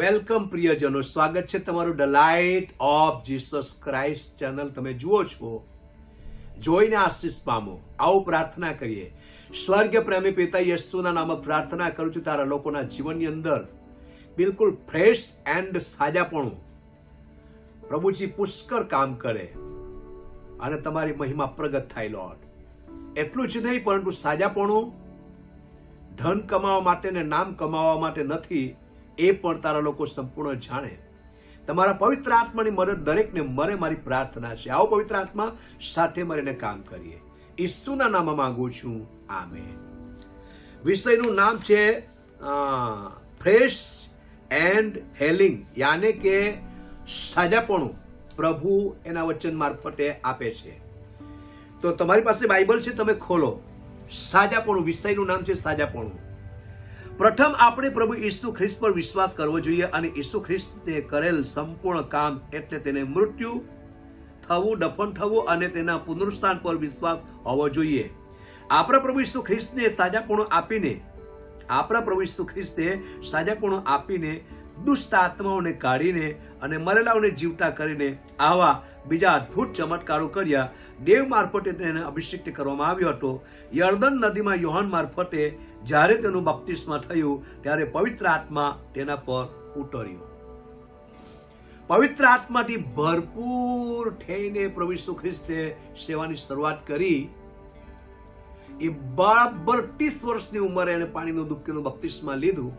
Welcome પ્રિયજનો, સ્વાગત છે તમારું the light of Jesus Christ channel તમે જુઓ છો. જોઈને આશીષ પામો. આવો પ્રાર્થના કરીએ. સ્વર્ગીય પ્રેમી પિતા યેસુના નામમાં પ્રાર્થના કરું છું, તારા લોકોના જીવનની અંદર બિલકુલ ફ્રેશ એન્ડ સાજાપણું પ્રભુજી પુષ્કળ કામ કરે અને તમારી મહિમા પ્રગટ થાય લોર્ડ. એટલું જ નહીં, પરંતુ સાજાપણું ધન કમાવા માટે ને નામ કમાવા માટે નથી, એ પણ તારા લોકો સંપૂર્ણ જાણે. તમારા પવિત્ર આત્માની મદદ દરેકને મળે મારી પ્રાર્થના છે. આવો પવિત્ર આત્મા સાથે મળીને કામ કરીએ. ઈસુના નામમાં માંગુ છું, આમેન. વિષયનું નામ છે ફ્રેશ એન્ડ હેલિંગ, યાને કે સાજાપણું પ્રભુ એના વચન મારફતે આપે છે. તો તમારી પાસે બાઇબલ છે, તમે ખોલો. સાજાપણું, વિષયનું નામ છે સાજાપણું. પ્રથમ આપણે પ્રભુ ઈસુ ખ્રિસ્ત પર વિશ્વાસ કરવો જોઈએ અને ઈસુ ખ્રિસ્તે કરેલ સંપૂર્ણ કામ એટલે તેને મૃત્યુ થવું, દફન થવું અને તેના પુનરુત્થાન પર વિશ્વાસ હોવો જોઈએ. આપણા પ્રભુ ઈસુ ખ્રિસ્તને સાજાપણું આપીને દુષ્ટ આત્માઓને કાઢીને અને મરેલાઓને જીવતા કરીને આવા બીજા અદ્ભુત ચમત્કારો કર્યા. દેવ મારફતે તેને અભિષેક કરવામાં આવ્યો હતો. યર્દન નદીમાં યોહાન મારફતે જ્યારે તેનું બપ્તિસ્મા થયું ત્યારે પવિત્ર આત્મા તેના પર ઉતર્યો. પવિત્ર આત્માથી ભરપૂર થઈને પ્રભુ ઈસુ ખ્રિસ્તે સેવાની શરૂઆત કરી. એ બરાબર 30 વર્ષની ઉંમરે એને પાણીનું ડૂબકીનું બપ્તિસ્મા લીધું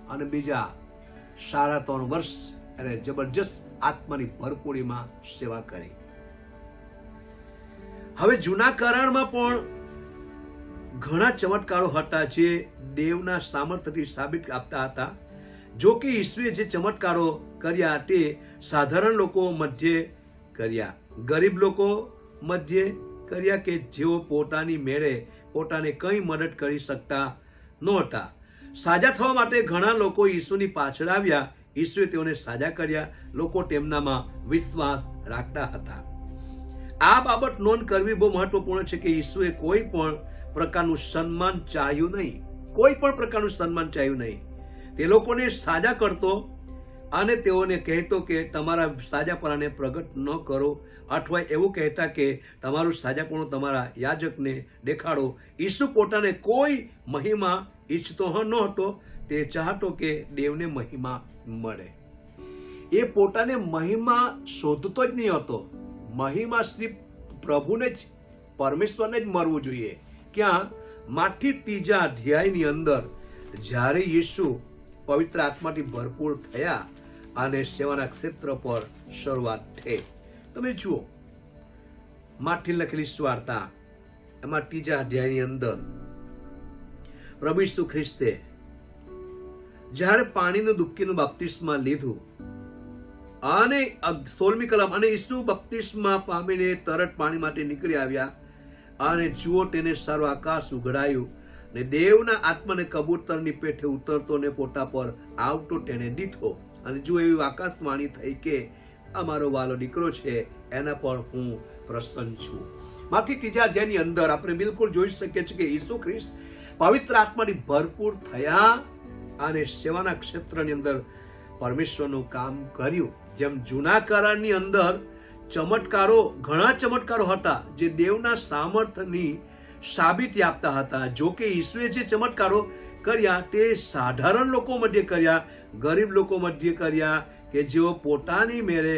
અને બીજા 3.5 વર્ષ એને જબરજસ્ત આત્માની ભરપૂરીમાં સેવા કરી. હવે જૂના કરારમાં પણ ઘણા ચમત્કારો હતા જે દેવના સામર્થ્યથી સાબિત આપતા હતા. જો કે ઈસુએ જે ચમત્કારો કર્યા તે સાધારણ લોકો મધ્યે કર્યા, ગરીબ લોકો મધ્યે કર્યા કે જેઓ પોતાની મેળે પોતાને કંઈ મદદ કરી શકતા નહોતા. સાજા થવા માટે ઘણા લોકો ઈસુની પાછળ આવ્યા. ઈસુએ તેઓને સાજા કર્યા. લોકો તેમનામાં વિશ્વાસ રાખતા હતા. આ બાબત નોંધ કરવી બહુ મહત્વપૂર્ણ છે કે ઈસુએ કોઈ પણ પ્રકારનું સન્માન ચાહ્યું નહીં. કોઈ પણ પ્રકારનું સન્માન ચાહ્યું નહીં. તે લોકોને સાજા કરતો અને તેઓને કહેતો કે તમારા સાજાપણાને પ્રગટ ન કરો, અથવા એવું કહેતા કે તમારું સાજાપણું તમારા યાજકને દેખાડો. ઈસુ પોતાને કોઈ મહિમા ઈચ્છતો નહોતો. તે ચાહતો કે દેવને મહિમા મળે. એ પોતાને મહિમા શોધતો જ નહીં હતો. મહિમા શ્રી પ્રભુને જ, પરમેશ્વરને જ મળવું જોઈએ. ક્યાં? માથી 3 અધ્યાયની અંદર જ્યારે ઈસુ પવિત્ર આત્માથી ભરપૂર થયા અને સેવાના ક્ષેત્ર પર શરૂઆત થઈ. તમે જુઓ માથી લખેલી સુવાર્તા, એમાં 3 અધ્યાયની અંદર પ્રભુ ઈસુ ખ્રિસ્તે જ્યારે પાણીનું ડૂબકીનું બપ્તિસ્મા લીધું અને 16મી કલમ, અને ઈસુ બપ્તિસ્મા પામીને તરત પાણી માટે નીકળી આવ્યા અને જુઓ તેને સર્વ આકાશ ઉઘડાયું ને દેવના આત્માને કબૂતરની પેઠે ઉતરતો ને પોતા પર આવતો તેને દીઠો. અને જો એવી આકાશવાણી થઈ કે અમારો વાલો દીકરો છે, એના પર હું પ્રસન્ન છું. માંથી 3 અધ્યાયની અંદર આપણે બિલકુલ જોઈ શકીએ છીએ કે ઈસુ ખ્રિસ્ત પવિત્ર આત્માથી ભરપૂર થયા અને સેવાના ક્ષેત્રની અંદર પરમેશ્વરનું કામ કર્યું. જેમ જૂના કરારની અંદર ઘણા ચમત્કારો હતા જે દેવના સામર્થ્યની સાબિતી આપતા હતા. જો કે ઈસુએ જે ચમત્કારો કર્યા તે સાધારણ લોકો મધ્યે કર્યા, ગરીબ લોકો મધ્યે કર્યા કે જેઓ પોતાની મેળે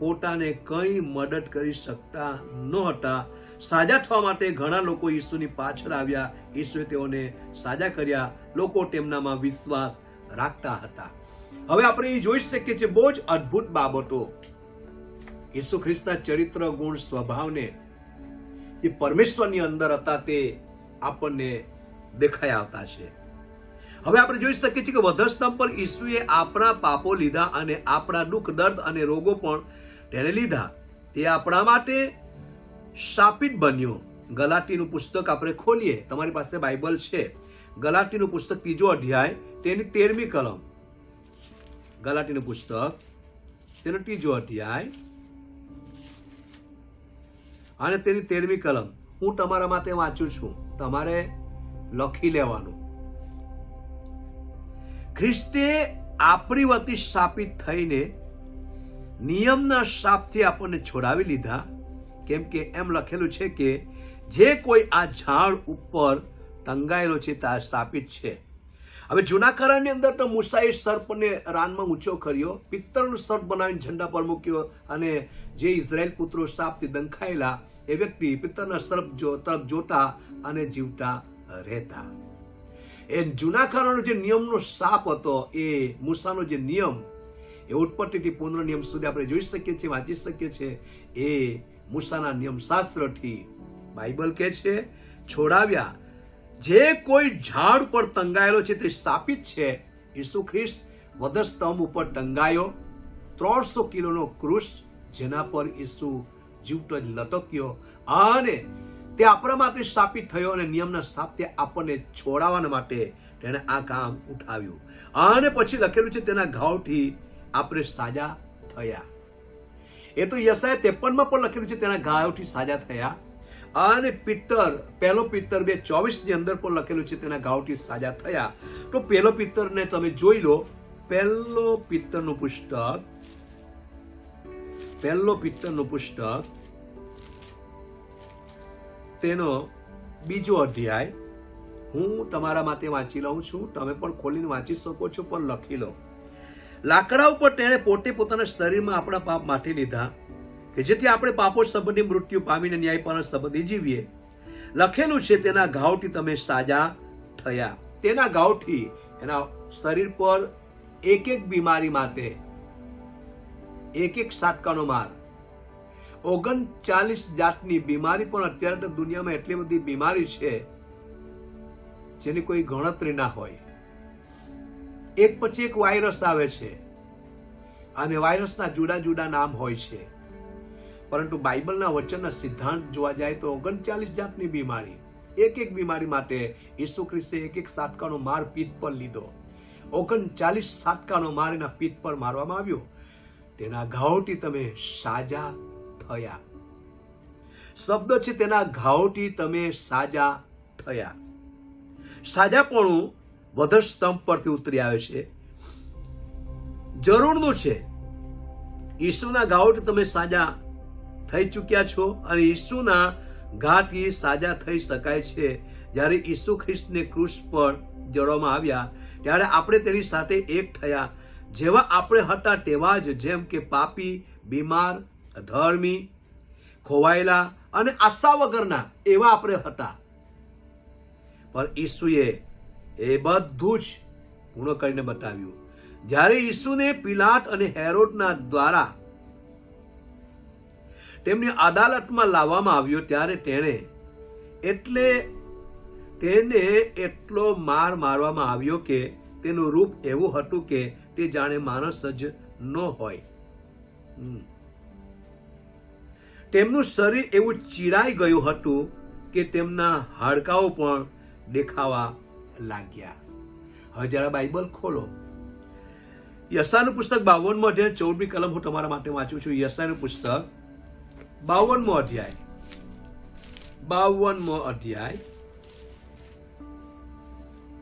પોતાને કંઈ મદદ કરી શકતા નહોતા. સાજા થવા માટે ઘણા લોકો ઈસુની પાછળ આવ્યા. ઈસુએ તેઓને સાજા કર્યા. લોકો તેમનામાં વિશ્વાસ રાખતા હતા. હવે આપણે એ જોઈ શકીએ છીએ બહુ જ અદ્ભુત બાબતો ઈસુ ખ્રિસ્તના ચરિત્ર, ગુણ, સ્વભાવને જે પરમેશ્વરની અંદર હતા તે આપણને દેખાઈ આવતા છે. હવે આપણે જોઈ શકીએ છીએ કે વધસ્તંભ પર ઈસુએ આપણા પાપો લીધા અને આપણા દુઃખ, દર્દ અને રોગો પણ તેને લીધા. તે આપણા માટે શાપિત બન્યો. ગલાતીનું પુસ્તક આપણે ખોલીએ, તમારી પાસે બાઇબલ છે. ગલાતીનું પુસ્તક 3 અધ્યાય તેની 13મી કલમ. ગલાતીનું પુસ્તક તેનો 3 અધ્યાય અને તેની 13મી કલમ હું તમારા માટે વાંચું છું, તમારે લખી લેવાનું. ખ્રિસ્તે આપણી વતી સ્થાપિત થઈને નિયમના શાપથી આપણને છોડાવી લીધા, કેમ કે એમ લખેલું છે કે જે કોઈ આ ઝાડ ઉપર ટંગાયેલો છે તે સ્થાપિત છે. હવે જૂના કરારની અંદર તો મૂસાએ સર્પને રાનમાં ઊંચો કર્યો, પિત્તળનો સર્પ બનાવીને ઝંડા પર મૂક્યો, અને જે ઇઝરાયેલ પુત્રો શાપથી દંખાયેલા એ વ્યક્તિ પિત્તળના સર્પ તરફ જોતા અને જીવતા રહેતા. એ જૂના કરારનો જે નિયમનો શાપ હતો, એ મૂસાનો જે નિયમ, એ ઉત્પત્તિથી પૂર્ણ નિયમ સુધી આપણે જોઈ શકીએ છીએ, વાંચી શકીએ છીએ. એ મૂસાના નિયમ શાસ્ત્રથી બાઇબલ કહે છે છોડાવ્યા. જે કોઈ ઝાડ ઉપર ટંગાયેલો છે તે સ્થાપિત છે. ઈસુ ખ્રિસ્ત વધસ્તંભ ઉપર ટંગાયો, 300 કિલોનો ક્રૂસ, જેના પર ઈસુ જીવતો જ લટક્યો, અને તે આપણા માટે સ્થાપિત થયો, અને નિયમના સ્થાપતે આપણને છોડાવવા માટે તેણે આ કામ ઉઠાવ્યું. અને પછી લખેલું છે તેના ઘાવથી આપણે સાજા થયા. એ તો યશાયા 53 પણ લખેલું છે તેના ઘાવથી સાજા થયા. અને પહેલો પિત્તર 2:24 ની અંદર પણ લખેલું છે તેના ઘાવથી સાજા થયા. તો પહેલો પિત્તરને તમે જોઈ લો. પહેલો પિત્તરનું પુસ્તક તેનો 2જો અધ્યાય હું તમારા માટે વાંચી લઉં છું. તમે પણ ખોલીને વાંચી શકો છો, પણ લખી લો. લાકડા ઉપર તેણે પોતે પોતાના શરીરમાં આપણા પાપ માથી લીધા, કે જેથી આપણે પાપો સંબંધી મૃત્યુ પામીને ન્યાયપાલન સંબંધી જીવીએ. લખેલું છે તેના ઘાવથી તમે સાજા થયા. તેના ઘાવથી એના શરીર પર એક બીમારી માટે એક સાટકાનો માર, 39 જાતની બીમારી. પણ અત્યારે તો દુનિયામાં એટલી બધી બીમારી છે જેની કોઈ ગણતરી ના હોય. એક પછી એક વાયરસ આવે છે, અને વાયરસના જુદા જુદા નામ હોય છે. પરંતુ બાઇબલના વચનના સિદ્ધાંત જોવા જાય તો 39 જાતની બીમારી, એક બીમારી માટે ઈસુ ખ્રિસ્તે એક સાટકાનો માર પીઠ પર લીધો. 39 સાટકાનો માર એના પીઠ પર મારવામાં આવ્યો. તેના ઘાવથી તમે સાજા થયા. શબ્દ છે તેના ઘાવથી તમે સાજા થયા. સાજાપણું વધસ્તંભ પરથી ઉતરી આવે છે. જરૂરનું છે. ઈસુના ઘાવથી તમે સાજા થઈ ચૂક્યા છો, અને ઈસુના ઘાથી સાજા થઈ શકાય છે. જ્યારે ઈસુ ખ્રિસ્તને ક્રૂસ પર જડવામાં આવ્યા ત્યારે આપણે તેની સાથે એક થયા. જેવા આપણે હતા તેવા જ, જેમ કે પાપી, બીમાર, અધર્મી, ખોવાયેલા અને આશા વગરના, એવા આપણે હતા. પણ ઈસુએ એ બધું જ પૂર્ણ કરીને બતાવ્યું. જ્યારે ઈસુને પિલાત અને હેરોદના દ્વારા તેમની અદાલતમાં લાવવામાં આવ્યો, ત્યારે તેને એટલો માર મારવામાં આવ્યો કે તેનું રૂપ એવું હતું કે તે જાણે માણસ જ ન હોય. તેમનું શરીર એવું ચીરાઈ ગયું હતું કે તેમના હાડકાઓ પણ દેખાવા લાગ્યા. હવે જરા બાઇબલ ખોલો. યશાયાનું પુસ્તક 52મો અધ્યાય 14મી કલમ હું તમારા માટે વાંચું છું. યશાયાનું પુસ્તક 52મો અધ્યાય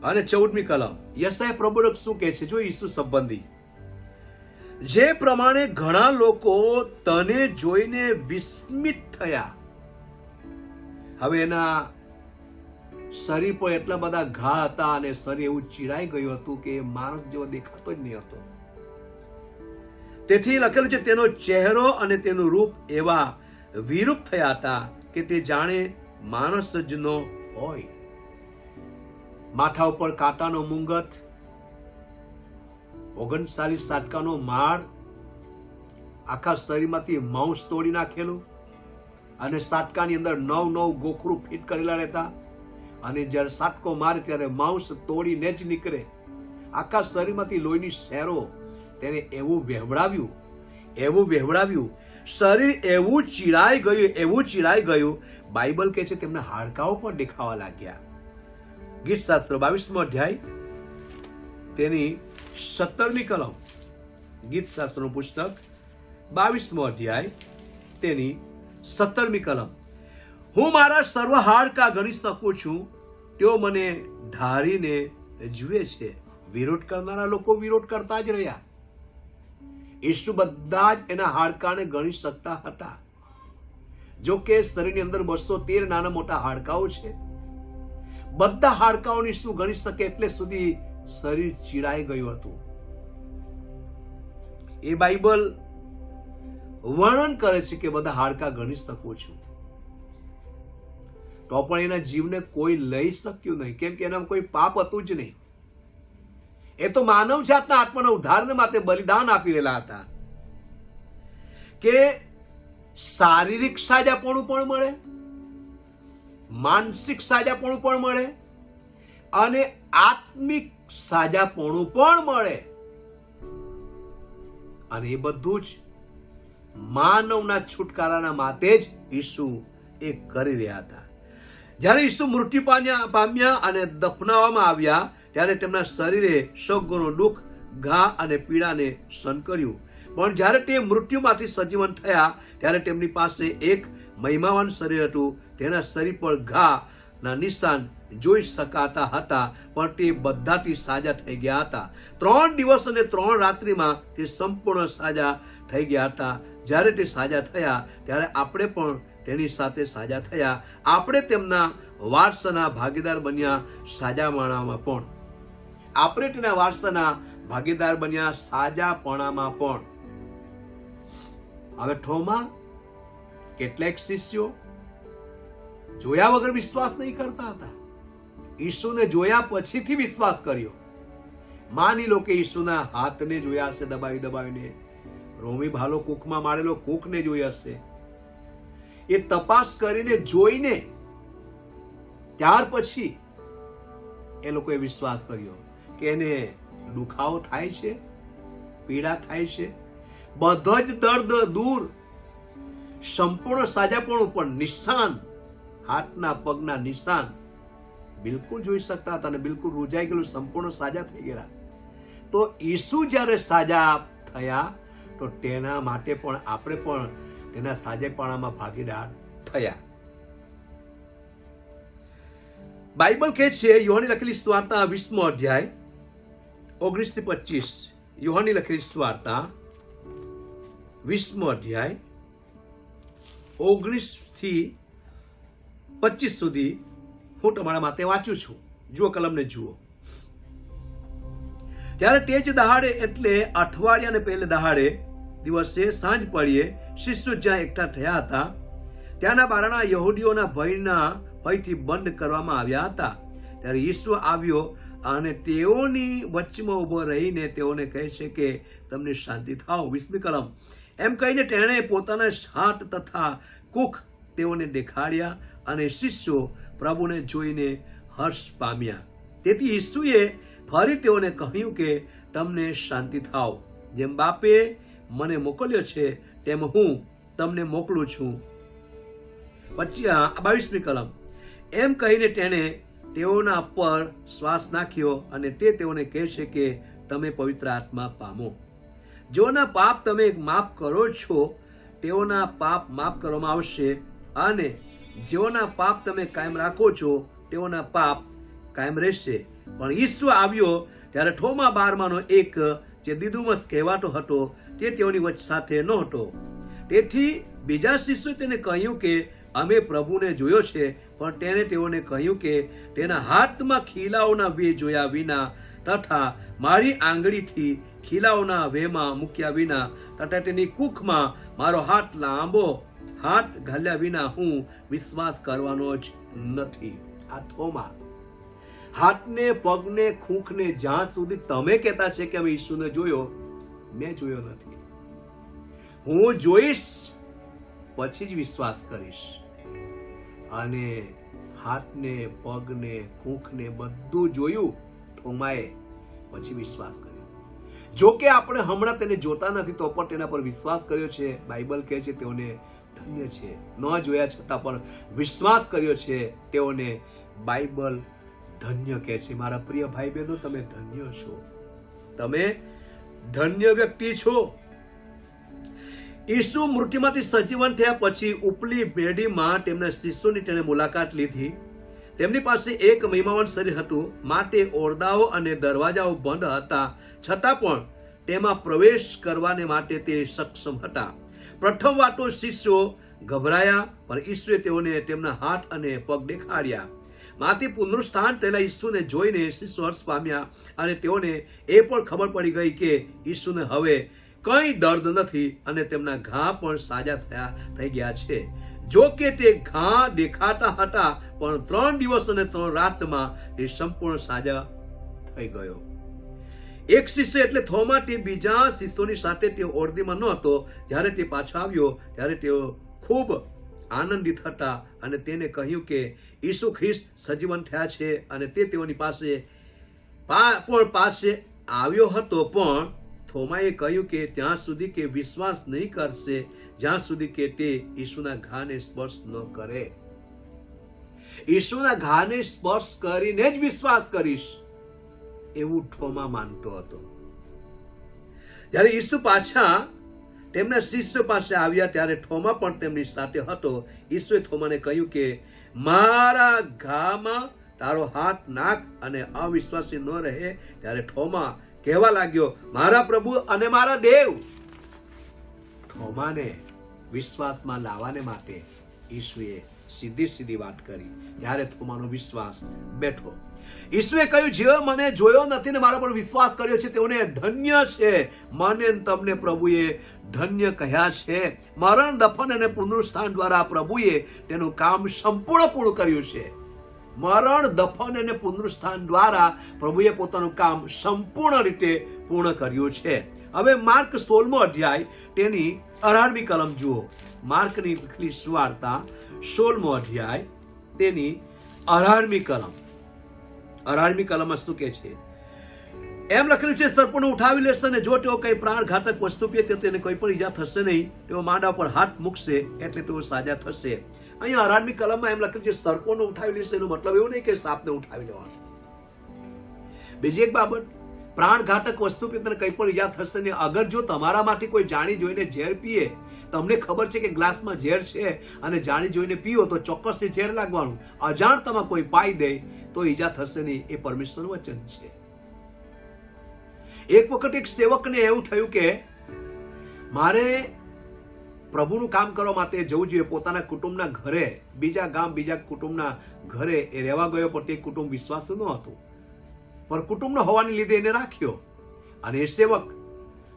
અને 14મી કલમ. યશાયા પ્રબોધક શું કહે છે? જો ઈસુ સંબંધી, જે પ્રમાણે ઘણા લોકો તને જોઈને વિસ્મિત થયા. હવે એના શરીર પર એટલા બધા ઘા હતા, અને શરીર એવું ચીરાઈ ગયું હતું કે માણસ જેવો દેખાતો જ નહીં હતો. તેથી લખેલું છે તેનો ચહેરો અને તેનું રૂપ એવા વિરૂપ થયા હતા કે તે જાણે માણસ જ ન હોય. માથા ઉપર કાંટાનો મુંગટ, 39 સાટકાનો માળ, આખા શરીરમાંથી માંસ તોડી નાખેલું, અને સાટકાની અંદર 9 ગોખરું ફિટ કરેલા રહેતા. અને જ્યારે સાટકો મારે ત્યારે માંસ તોડીને જ નીકળે. આખા શરીરમાંથી લોહીની શેરો. તેને એવું વહેવડાવ્યું, શરીર એવું ચીરાઈ ગયું. બાઇબલ કહે છે તેમના હાડકાઓ પણ દેખાવા લાગ્યા. ગીત શાસ્ત્ર 22મો અધ્યાય તેની 17મી કલમ. ગીત શાસ્ત્રનું પુસ્તક 22મો અધ્યાય તેની 17મી કલમ. હું મારા સર્વ હાડકા ગણી શકું છું, તેઓ મને ધારીને જુએ છે. વિરોધ કરનારા લોકો વિરોધ કરતા જ રહ્યા. ઈસુ બધા જ એના હાડકાને ગણી શકતા હતા. જો કે શરીરની અંદર 213 નાના મોટા હાડકાઓ છે. બધા હાડકાઓની શું ગણી શકે એટલે સુધી શરીર ચીડાઈ ગયું હતું. એ બાઇબલ વર્ણન કરે છે કે બધા હાડકા ગણી શકો છો, તો પણ એના જીવને કોઈ લઈ શક્યું નહીં, કેમ કે એનામાં કોઈ પાપ હતું જ નહીં. એ તો માનવ જાતના આત્માના ઉદ્ધારને માટે બલિદાન આપી રહેલા હતા કે શારીરિક સાજાપણું પણ મળે, માનસિક સાજાપણું પણ મળે અને આત્મિક સાજાપણું પણ મળે. અને એ બધું જ માનવના છુટકારાના માટે જ ઈસુ એ કરી રહ્યા હતા. જ્યારે ઈસુ મૃત્યુ પામ્યા અને દફનાવવામાં આવ્યા ત્યારે તેમના શરીરે સૌગુણો દુઃખ, ઘા અને પીડાને સહન કર્યું. પણ જ્યારે તે મૃત્યુમાંથી સજીવન થયા ત્યારે તેમની પાસે એક મહિમાવાન શરીર હતું. તેના શરીર પર ઘાના નિશાન જોઈ શકાતા હતા, પણ તે બધાથી સાજા થઈ ગયા હતા. 3 દિવસ અને 3 રાત્રિમાં તે સંપૂર્ણ સાજા થઈ ગયા હતા. જ્યારે તે સાજા થયા ત્યારે આપણે પણ તેની સાથે સાજા થયા. આપણે તેમના વારસાના ભાગીદાર બન્યા. સાજાપણામાં પણ આપણે તેના વારસાના ભાગીદાર બન્યા, સાજાપણામાં પણ. હવે થોમા, કેટલાક શિષ્યો જોયા વગર વિશ્વાસ નહીં કરતા હતા. ઈસુને જોયા પછીથી વિશ્વાસ કર્યો. માની લો કે ઈસુના હાથને જોયા હશે દબાવી દબાવીને, રોમી ભાલો કૂખમાં મારેલો કૂખને જોઈ હશે. એ તપાસ કરીને જોઈને ત્યાર પછી એ લોકોએ વિશ્વાસ કર્યો કે એને દુખાવો થાય છે, પીડા થાય છે, બધો જ દર્દ દૂર, સંપૂર્ણ સાજાપણું પણ, નિશાન, હાથના પગના નિશાન બિલકુલ જોઈ શકતા હતા અને બિલકુલ રૂજાઈ ગયેલું, સંપૂર્ણ સાજા થઈ ગયેલા. તો ઈસુ જ્યારે સાજા થયા તો તેના માટે પણ આપણે પણ તેના સાજાપણામાં ભાગીદાર થયા. બાઇબલ કહે છે, યોહાનની લખેલી સુવાર્તા 20મો અધ્યાય 19 થી 25. યોહાનની લખેલી સુવાર્તા 20મો અધ્યાય 19 થી 25 સુધી હું તમારા માટે વાંચું છું. જુઓ, કલમને જુઓ. ત્યારે તે જ દહાડે એટલે અઠવાડિયાને પહેલે દહાડે દિવસે સાંજ પડીએ શિષ્યો જ્યાં એકઠા થયા હતા ત્યાંના બારણા યહૂદીઓના ભયથી બંધ કરવામાં આવ્યા હતા. ત્યારે ઈસુ આવ્યો અને તેઓની વચ્ચેમાં ઉભો રહીને તેઓને કહે છે કે તમને શાંતિ થાઓ. 20મી કલમ. એમ કહીને તેણે પોતાના હાથ તથા કુખ તેઓને દેખાડ્યા અને શિષ્યો પ્રભુને જોઈને હર્ષ પામ્યા. તેથી ઈસુએ ફરી તેઓને કહ્યું કે તમને શાંતિ થાઓ. જેમ બાપે મને મોકલ્યો છે તેમ હું તમને મોકલું છું. 22મી કલમ. એમ કહીને તેણે તેઓના પર શ્વાસ નાખ્યો અને તે તેઓને કહે છે કે તમે પવિત્ર આત્મા પામો. જેઓના પાપ તમે માફ કરો છો તેઓના પાપ માફ કરવામાં આવશે અને જેઓના પાપ તમે કાયમ રાખો છો તેઓના પાપ કાયમ રહેશે. પણ ઈસુ આવ્યો ત્યારે થોમા બારમાનો એક જે દિદુમસ કહેવાતો હતો તે તેઓની વચ્ચે સાથે નહોતો. તેથી બીજા શિષ્યોએ તેને કહ્યું કે અમે પ્રભુને જોયો છે. પણ તેણે તેઓને કહ્યું કે તેના હાથમાં ખીલાઓના વે જોયા વિના તથા મારી આંગળીથી ખીલાઓના વેમાં મૂક્યા વિના તથા તેની કુખમાં મારો હાથ લાંબો હાથ ઘાલ્યા વિના હું વિશ્વાસ કરવાનો જ નથી. આ થોમા હાથને પગને ખૂંખને જ્યાં સુધી તમે કહેતા છે કે અમે ઈસુને જોયો, મેં જોયો નથી. હું જોઈશ પછી જ વિશ્વાસ કરીશ. અને હાથને પગને ખૂંખને બધું જોયું થોમાએ, પછી વિશ્વાસ કર્યો. જો કે આપણે હમણાં તેને જોતા નથી તો પણ તેના પર વિશ્વાસ કર્યો છે. બાઇબલ કહે છે તેઓને ધન્ય છે. ન જોયા છતાં પણ વિશ્વાસ કર્યો છે તેઓને બાઇબલ ધન્ય કહે છે. મારા પ્રિય ભાઈ બહેનો, તમે ધન્ય છો, તમે ધન્ય વ્યક્તિ છો. ઈસુ મૃત્યુમાંથી સજીવન થયા પછી ઉપલી પેઢીમાં તેમના શિષ્યોની તેણે મુલાકાત લીધી તેમની પાસે એક મહિમાવાન શરીર હતું, માટે ઓરડાઓ અને દરવાજાઓ બંધ હતા, છતાં પણ તેમાં પ્રવેશ કરવાને માટે તે સક્ષમ હતા. પ્રથમ વાત તો શિષ્યો ગભરાયા, પણ ઈસુએ તેઓને તેમના હાથ અને પગ દેખાડ્યા. માથી પુનરુત્થાન થયેલા ઈસુને જોઈને શિષ્યો હર્ષ પામ્યા, અને તેઓને એ પણ ખબર પડી ગઈ કે ઈસુને હવે કંઈ દર્દ નથી અને તેમના ઘા પણ સાજા થઈ ગયા છે. જો કે તે ઘા દેખાતા હતા, પણ 3 દિવસ અને 3 રાતમાં એ સંપૂર્ણ સાજા થઈ ગયો. એક શિષ્ય એટલે થોમા તે બીજા શિષ્યોની સાથે તે ઓરડીમાં ન હતો. જ્યારે તે પાછો આવ્યો ત્યારે તેઓ ખૂબ આનંદિત હતા અને તેને કહ્યું કે ઈસુ ખ્રિસ્ત સજીવન થયા છે. અને તે તેઓની પાસે આવ્યો હતો, પણ થોમાએ કહ્યું કે ત્યાં સુધી કે વિશ્વાસ નહીં કરશે જ્યાં સુધી કે તે ઈસુના ઘાને સ્પર્શ ન કરે. ઈસુના ઘાને સ્પર્શ કરીને જ વિશ્વાસ કરીશ, એવું થોમા માનતો હતો. જ્યારે ઈસુ પાછા તેમના શિષ્ય પાસે આવ્યા ત્યારે થોમા પણ તેમની સાથે હતો. ઈસુએ થોમાને કહ્યું કે મારા ઘામાં તારો હાથ નાખ, અને અવિશ્વાસી ન રહે. ત્યારે થોમા કહેવા લાગ્યો, મારા પ્રભુ અને મારા દેવ. થોમાને વિશ્વાસમાં લાવવાને માટે ઈસુએ સીધી વાત કરી. ત્યારે થોમાનો વિશ્વાસ બેઠો. ઈસુએ કહ્યું, જે મને જોયો નથી ને મારા પર વિશ્વાસ કર્યો છે તેઓને ધન્ય છે. મને તમને પ્રભુએ ધન્ય કહ્યા છે. મરણ, દફન અને પુનરુત્થાન દ્વારા પ્રભુએ તેનું કામ સંપૂર્ણ પૂર્ણ કર્યું છે. મરણ, દફન અને પુનરુત્થાન દ્વારા પ્રભુએ પોતાનું કામ સંપૂર્ણ રીતે પૂર્ણ કર્યું છે. હવે માર્ક 16મો અધ્યાય તેની 18મી કલમ જુઓ. માર્કની લખેલી સુવાર્તા 16મો અધ્યાય તેની 18મી કલમ. 18મી કલમમાં શું કહે છે? એમ લખેલું છે, સર્પોને ઉઠાવી લેશે અને જો તેઓ કઈ પ્રાણઘાતક વસ્તુ પીએ તો તેને કોઈ પણ ઈજા થશે નહીં. તેઓ માંડા પર હાથ મૂકશે એટલે તેઓ સાજા થશે. અહીંયા 18મી કલમમાં એમ લખેલું છે, સર્પોને ઉઠાવી લેશે. એનો મતલબ એવું નહીં કે સાપને ઉઠાવી લેવાનો. બીજી એક બાબત, પ્રાણઘાતક વસ્તુ પીએ તને કઈ પણ ઈજા થશે નહીં. અગર જો તમારા માટે કોઈ જાણી જોઈને ઝેર પીએ, તમને ખબર છે કે ગ્લાસમાં ઝેર છે અને જાણી જોઈને પીઓ તો ચોક્કસ ઝેર લાગવાનું. અજાણતામાં કોઈ પાઈ દે તો ઈજા થશે નહીં. એ પરમેશ્વરનું વચન છે. એક વખત એક સેવકને એવું થયું કે મારે પ્રભુનું કામ કરવા માટે જવું જોઈએ. પોતાના કુટુંબના ઘરે, બીજા ગામ, બીજા કુટુંબના ઘરે એ રહેવા ગયો, પણ તે કુટુંબ વિશ્વાસુ ન હતું. પણ કુટુંબનો હોવાને લીધે એને રાખ્યો. અને એ સેવક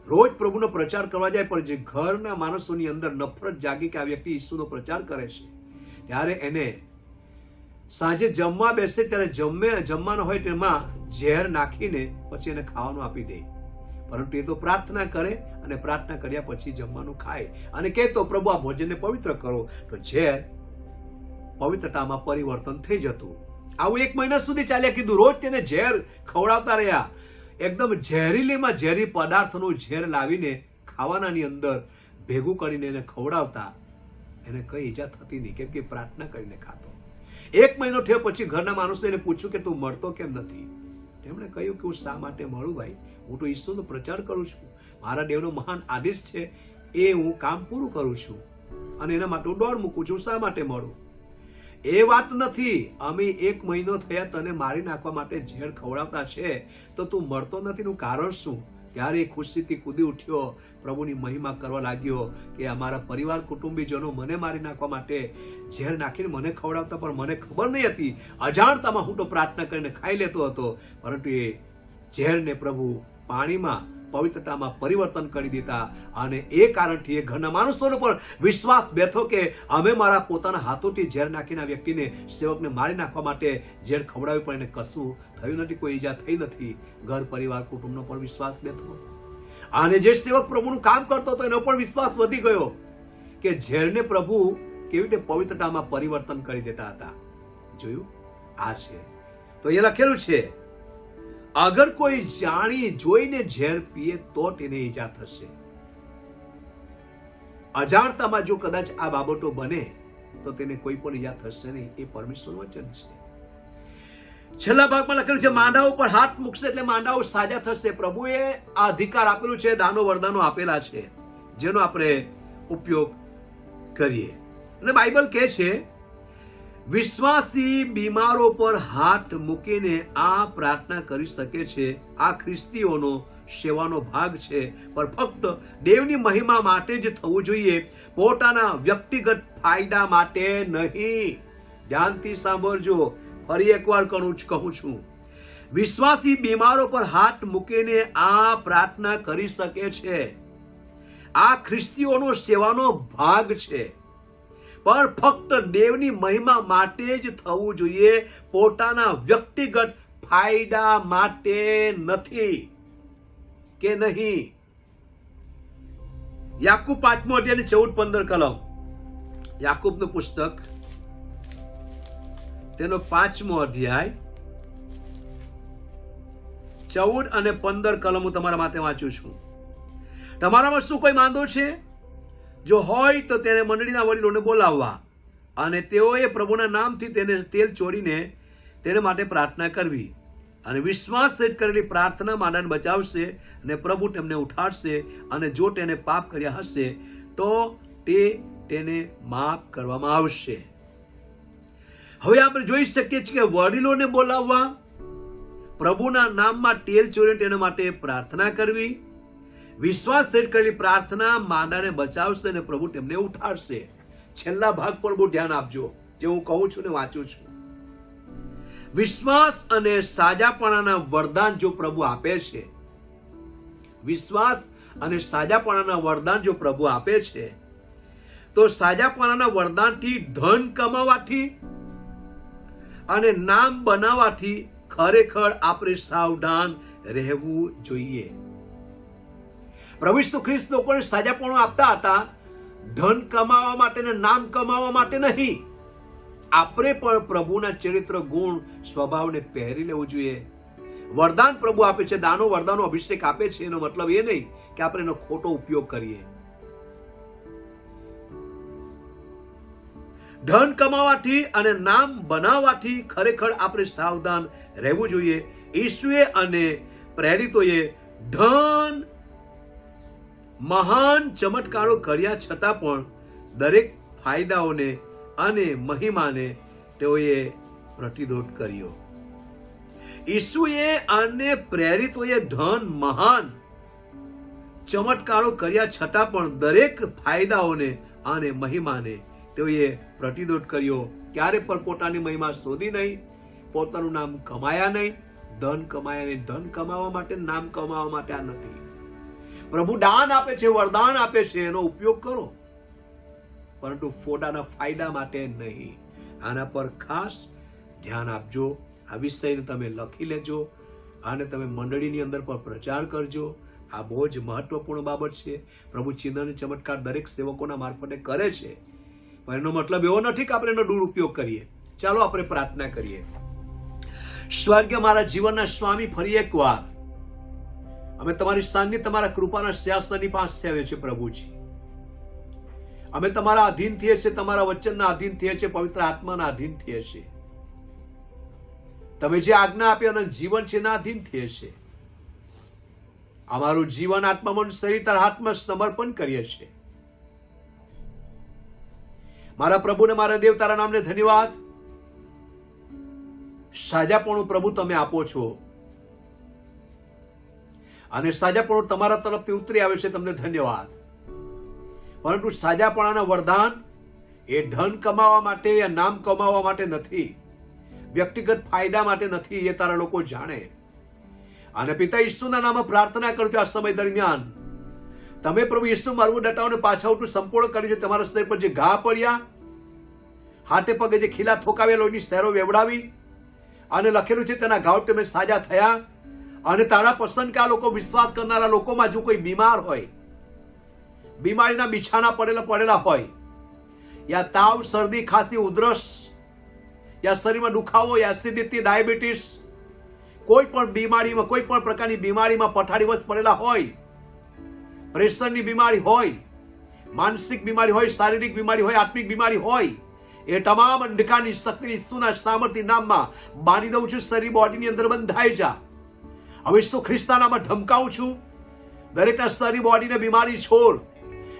રોજ પ્રભુનો પ્રચાર કરવા જાય, પણ જે ઘરના માણસોની અંદર નફરત જાગી કે આ વ્યક્તિ ઈસુનો પ્રચાર કરે છે, ત્યારે એને સાંજે જમવા બેસે ત્યારે જમવાનો હોય તેમાં ઝેર નાખીને પછી એને ખાવાનું આપી દે. પરંતુ એ તો પ્રાર્થના કરે અને પ્રાર્થના કર્યા પછી જમવાનું ખાય અને કહેતો, પ્રભુ આ ભોજનને પવિત્ર કરો. તો ઝેર પવિત્રતામાં પરિવર્તન થઈ જતું. આવું 1 મહિના સુધી ચાલ્યા કીધું. રોજ તેને ઝેર ખવડાવતા રહ્યા. એકદમ ઝેરીલીમાં ઝેરી પદાર્થનું ઝેર લાવીને ખાવાનાની અંદર ભેગું કરીને એને ખવડાવતા. એને કઈ ઈજા થતી નહીં, કેમ કે પ્રાર્થના કરીને ખાતો. 1 મહિનો થયો પછી ઘરના માણસો એને પૂછ્યું કે તું મળતો કેમ નથી? તેમણે કહ્યું કે હું શા માટે મળું ભાઈ? હું તો ઈસુનો પ્રચાર કરું છું. મારા દેવનો મહાન આદેશ છે, એ હું કામ પૂરું કરું છું અને એના માટે હું દોડ મૂકું છું. શા માટે મળું? એ વાત નથી. અમે 1 મહિનો થયા તને મારી નાખવા માટે ઝેર ખવડાવતા છે, તો તું મળતો નથી નું કારણ શું? ત્યારે ખુશીથી કૂદી ઉઠ્યો, પ્રભુની મહિમા કરવા લાગ્યો કે અમારા પરિવાર કુટુંબીજનો મને મારી નાખવા માટે ઝેર નાખીને મને ખવડાવતા, પણ મને ખબર નહીં હતી. અજાણતામાં હું તો પ્રાર્થના કરીને ખાઈ લેતો હતો. પરંતુ એ ઝેરને પ્રભુ પાણીમાં, પવિત્રતામાં પરિવર્તન કરી દીધા. અને એ કારણથી એ ઘરના માણસોનો પણ વિશ્વાસ બેઠો કે અમે મારા પોતાના હાથોથી ઝેર નાખીને આ વ્યક્તિને, સેવકને મારી નાખવા માટે ઝેર ખવડાવ્યું, પણ એને કશું થયું નથી, કોઈ ઈજા થઈ નથી. ઘર, પરિવાર, કુટુંબનો પણ વિશ્વાસ બેઠો. અને જે સેવક પ્રભુનું કામ કરતો હતો એનો પણ વિશ્વાસ વધી ગયો કે ઝેરને પ્રભુ કેવી રીતે પવિત્રતામાં પરિવર્તન કરી દેતા હતા. જોયું? આ છે. તો એ લખેલું છે, અગર કોઈ જાણી જોઈને ઝેર પીએ તો તેને ઈજા થશે. અજાણતામાં જો કદાચ આ બાબતો બને તો તેને કોઈ પણ ઈજા થશે નહીં. એ પરમેશ્વરનું વચન છે. છેલ્લા ભાગમાં લખેલું છે, માંડા ઉપર હાથ મૂકશે એટલે માંડાઓ સાજા થશે. પ્રભુએ આ અધિકાર આપેલું છે, દાનો વરદાનો આપેલા છે, જેનો આપણે ઉપયોગ કરીએ. અને બાઇબલ કહે છે વિશ્વાસી બીમારો પર હાથ મૂકીને આ પ્રાર્થના કરી શકે છે. આ ખ્રિસ્તીઓનો સેવાનો ભાગ છે, પણ ફક્ત દેવની મહિમા માટે જ થવું જોઈએ, પોતાના વ્યક્તિગત ફાયદા માટે નહીં. ધ્યાનથી સાંભળજો, ફરી એકવાર કહું છું, વિશ્વાસી બીમારો પર હાથ મૂકીને આ પ્રાર્થના કરી શકે છે. આ ખ્રિસ્તીઓનો સેવાનો ભાગ છે, પણ ફક્ત દેવની મહિમા માટે જ થવું જોઈએ, પોતાના વ્યક્તિગત ફાયદા માટે નથી કે નહીં. યાકૂબ 5મો અધ્યાય 14-15 કલમ. યાકૂબનું પુસ્તક તેનો 5મો અધ્યાય 14 અને 15 કલમ હું તમારા માટે વાંચું છું. તમારામાં શું કોઈ માંદો છે? જો હોય તો તેને મંડળીના વડીલોને બોલાવવા, અને તેઓએ પ્રભુના નામથી તેને તેલ ચોરીને તેને માટે પ્રાર્થના કરવી, અને વિશ્વાસ સહિત કરેલી પ્રાર્થના માનવાને બચાવશે, અને પ્રભુ તેમને ઉઠાડશે, અને જો તેને પાપ કર્યા હશે તો તેને માફ કરવામાં આવશે. હવે આપણે જોઈ શકીએ છીએ કે વડીલોને બોલાવવા, પ્રભુના નામમાં તેલ ચોરીને તેના માટે પ્રાર્થના કરવી, વિશ્વાસ સહિત કરેલી પ્રાર્થના માંદાને બચાવશે અને પ્રભુ તેમને ઉઠાડશે. છેલ્લા ભાગ પર બહુ ધ્યાન આપજો, જે હું કહું છું ને વાંચું છું. વિશ્વાસ અને સાજાપણાના વરદાન જો પ્રભુ આપે છે, વિશ્વાસ અને સાજાપણાના વરદાન જો પ્રભુ આપે છે, તો સાજાપણાના વરદાનથી ધન કમાવાથી અને નામ બનાવવાથી ખરેખર આપણે સાવધાન રહેવું જોઈએ. પ્રભુ ઈસુ ખ્રિસ્ત લોકોને સાજાપણું આપતા હતા, ધન કમાવા માટે ને નામ કમાવા માટે નહીં. આપણે પણ પ્રભુના ચરિત્ર ગુણ સ્વભાવને પહેરી લેવું જોઈએ. વરદાન પ્રભુ આપે છે, દાનો વરદાનો અભિષેક આપે છે, એનો મતલબ એ નહીં કે આપણે એનો ખોટો ઉપયોગ કરીએ. ધન કમાવાથી અને નામ બનાવવાથી ખરેખર આપણે સાવધાન રહેવું જોઈએ. ઈસુએ અને પ્રેરિતોએ ધન મહાન ચમત્કારો કર્યા છતાં પણ દરેક ફાયદાઓને અને મહિમાને તેઓએ પ્રતિરોધ કર્યો. ઈસુએ અને પ્રેરિતોએ ધન મહાન ચમત્કારો કર્યા છતાં પણ દરેક ફાયદાઓને અને મહિમાને તેઓએ પ્રતિરોધ કર્યો. ક્યારે પણ પોતાની મહિમા શોધી નહીં, પોતાનું નામ કમાયા નહીં, ધન કમાયા નહીં. ધન કમાવા માટે, નામ કમાવા માટે આ નથી. પ્રભુ દાન આપે છે, વરદાન આપે છે, એનો ઉપયોગ કરો, પરંતુ પોતાના ફાયદા માટે નહીં. આના પર ખાસ ધ્યાન આપજો. આ વિષયને તમે લખી લેજો અને તમે મંડળીની અંદર પણ પ્રચાર કરજો. આ બહુ જ મહત્વપૂર્ણ બાબત છે. પ્રભુ ચિહ્ન અને ચમત્કાર દરેક સેવકોના મારફતે કરે છે, પણ એનો મતલબ એવો નથી કે આપણે એનો દુરુપયોગ કરીએ. ચાલો આપણે પ્રાર્થના કરીએ. સ્વર્ગીય મારા જીવનના સ્વામી, ફરી એકવાર અમે તમારી સાનિધ્ય, તમારા કૃપાના સિંહાસનની પાસે આવ્યા છે. પ્રભુજી, અમે તમારા અધીન થઈએ છીએ, તમારા વચનના અધીન થઈએ છીએ, પવિત્ર આત્માના અધીન થઈએ છીએ. તમે જે આજ્ઞા આપી અને જીવન છે એના અધીન થઈએ છીએ. અમારું જીવન, આત્મા, મન, શરીર તારા હાથમાં સમર્પણ કરીએ છીએ. મારા પ્રભુ ને મારા દેવ, તારા નામને ધન્યવાદ. સાજાપણું પ્રભુ તમે આપો છો, અને સાજાપણું તમારા તરફથી ઉતરી આવે છે, તમને ધન્યવાદ. પરંતુ સાજાપણાના વરદાન એ ધન કમાવા માટે યા નામ કમાવા માટે નથી, વ્યક્તિગત ફાયદા માટે નથી, એ તારા લોકો જાણે. અને પિતા ઈસુના નામમાં પ્રાર્થના કરું છું, આ સમય દરમિયાન તમે પ્રભુ ઈસુ મારું ડટાઓને પાછા ઉઠું સંપૂર્ણ કર્યું છે. તમારા શરીર પર જે ઘા પડ્યા, હાથે પગે જે ખીલા થોકાવ્યા, એની સહેરો વેવડાવી અને લખેલું છે તેના ઘાવ તમે સાજા થયા. અને તારા પસંદ કે આ લોકો, વિશ્વાસ કરનારા લોકોમાં જો કોઈ બીમાર હોય, બીમારીના બિછાના પડેલા હોય, યા તાવ, શરદી, ખાંસી, ઉધરસ, યા શરીરમાં દુખાવો, યા એસિડિટી, ડાયાબિટીસ, કોઈ પણ બીમારીમાં, કોઈ પણ પ્રકારની બીમારીમાં પથારીવશ પડેલા હોય, પ્રેશરની બીમારી હોય, માનસિક બીમારી હોય, શારીરિક બીમારી હોય, આત્મિક બીમારી હોય, એ તમામ અંધકારની શક્તિ ઈસુના સામર્થ્ય નામમાં બાંધી દઉં છું. શરીર, બોડીની અંદર બંધાઈ જા. હવે ઈસુ ખ્રિસ્તના નામમાં ધમકાવું છું, દરેકના શરીર, બોડીને બીમારી છોડ.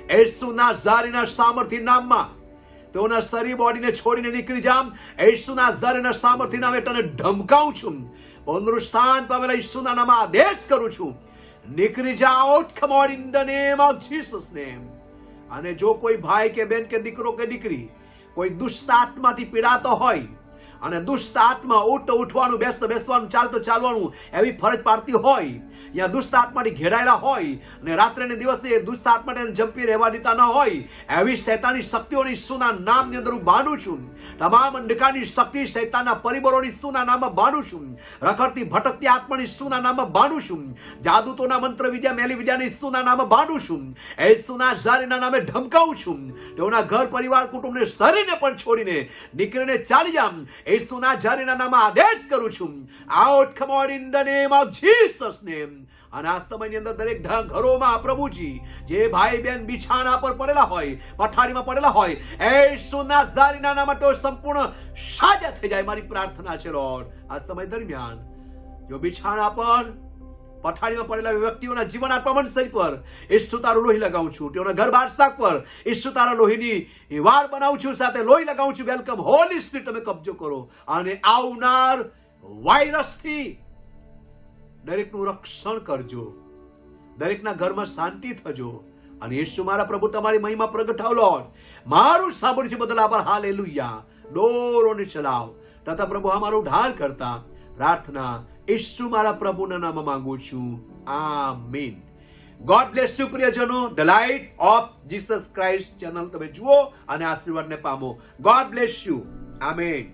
ઈસુના ઝારીના સામર્થ્ય નામમાં તેઓના શરીર બોડીને છોડીને નીકળી જામ. યેસુના નાઝરેના સામર્થ્ય નામે તને ધમકાવું છું. પુનરુત્થાન પામેલા યેસુના નામમાં આદેશ કરું છું, નીકળી જા out. Come on in the name of Jesus name. અને જો કોઈ ભાઈ કે બેન કે દીકરો કે દીકરી કોઈ દુષ્ટ આત્માથી પીડાતો હોય અને દુષ્ટ આત્મા ઉઠવાનું, બેસવાનું, ચાલવાનું એવી ફરજ પાડતી હોય, યા દુષ્ટ આત્માથી ઘેરાયેલા હોય અને રાત્રે ને દિવસે દુષ્ટ આત્માને જંપી રહેવા દેતા ન હોય, એવી શૈતાની શક્તિઓની ઈસુના નામની અંદર હું બાંધું છું. તમામ અંધકારની શક્તિ શૈતાનના પરિબળોની ઈસુના નામમાં બાંધું છું. રખડતી ભટકતી આત્માની ઈસુના નામમાં બાંધું છું. જાદુતોના મંત્ર વિદ્યા, મેલી વિદ્યાની ઈસુના નામમાં બાંધું છું. યેસુના નાઝરેના નામે ધમકાવું છું. તેઓના ઘર પરિવાર કુટુંબને શરીરને પણ છોડીને નીકળીને ચાલી જામ. યેસુના નાઝરેના નામમાં આદેશ કરું છું, out. Come on in the name of Jesus name. અને આ સમયની અંદર દરેક ઘરોમાં પ્રભુજી જે ભાઈ બહેન બિછાના પર પડેલા હોય, પથારીમાં પડેલા હોય, યેસુના નાઝરેના નામમાં તો સંપૂર્ણ સાજા થઈ જાય. મારી પ્રાર્થના છે લોર્ડ, આ સમય દરમિયાન જો બિછાના પર પથારીમાં પડેલા વ્યક્તિઓના જીવન આત્મા મન શરીર પર ઈસુ તારું લોહી લગાવું છું. તેઓના ઘર બાર શાક પર ઈસુ તારા લોહીની વાર બનાવું છું, સાથે લોહી લગાવું છું. વેલકમ હોલી સ્પિરિટ, તમે કબજો કરો અને આવનાર વાયરસથી દરેકનું રક્ષણ કરજો. દરેકના ઘરમાં શાંતિ થજો. અને ઈસુ મારા પ્રભુ તમારી મહિમા પ્રગટાવ લોર્ડ. મારું સાંભળ્યું છે બદલ આભાર. હાલેલુયા. ડોરોને ચલાવ તથા પ્રભુ અમારો ઉદ્ધાર કરતા પ્રાર્થના ઈસુ મારા પ્રભુના નામમાં માંગુ છું. આમીન. ગોડ બ્લેસ યુ પ્રિયજનો. The light of Jesus Christ channel તમે જુઓ અને આશીર્વાદને પામો. God bless you. આમીન.